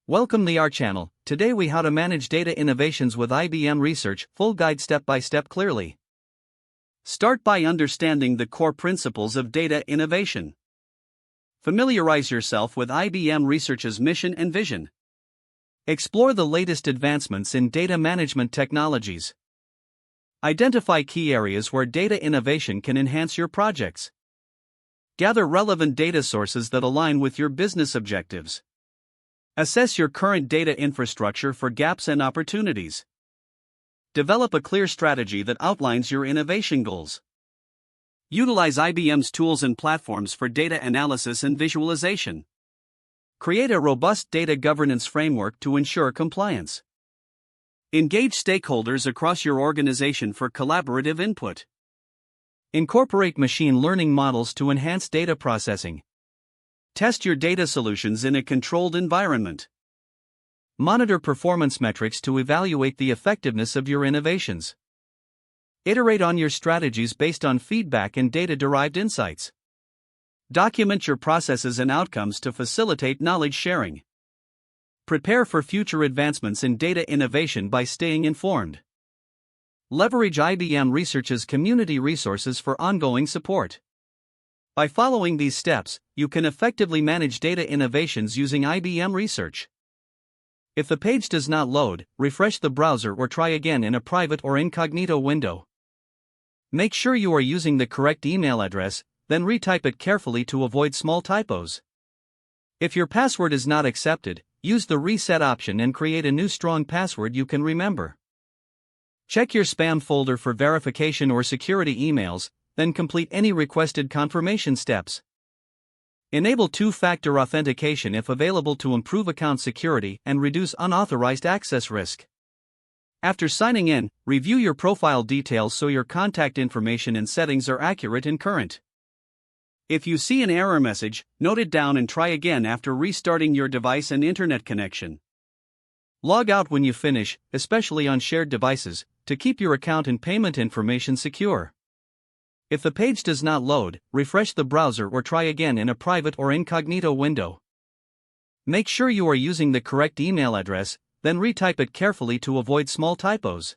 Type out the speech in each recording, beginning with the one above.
Welcome to our channel. Today we how to manage data innovations with IBM Research, full guide step by step clearly. Start by understanding the core principles of data innovation. Familiarize yourself with IBM Research's mission and vision. Explore the latest advancements in data management technologies. Identify key areas where data innovation can enhance your projects. Gather relevant data sources that align with your business objectives. Assess your current data infrastructure for gaps and opportunities. Develop a clear strategy that outlines your innovation goals. Utilize IBM's tools and platforms for data analysis and visualization. Create a robust data governance framework to ensure compliance. Engage stakeholders across your organization for collaborative input. Incorporate machine learning models to enhance data processing. Test your data solutions in a controlled environment. Monitor performance metrics to evaluate the effectiveness of your innovations. Iterate on your strategies based on feedback and data-derived insights. Document your processes and outcomes to facilitate knowledge sharing. Prepare for future advancements in data innovation by staying informed. Leverage IBM Research's community resources for ongoing support. By following these steps, you can effectively manage data innovations using IBM Research. If the page does not load, refresh the browser or try again in a private or incognito window. Make sure you are using the correct email address, then retype it carefully to avoid small typos. If your password is not accepted, use the reset option and create a new strong password you can remember. Check your spam folder for verification or security emails, then complete any requested confirmation steps. Enable two-factor authentication if available to improve account security and reduce unauthorized access risk. After signing in, review your profile details so your contact information and settings are accurate and current. If you see an error message, note it down and try again after restarting your device and internet connection. Log out when you finish, especially on shared devices, to keep your account and payment information secure. If the page does not load, refresh the browser or try again in a private or incognito window. Make sure you are using the correct email address, then retype it carefully to avoid small typos.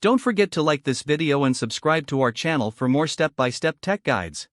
Don't forget to like this video and subscribe to our channel for more step-by-step tech guides.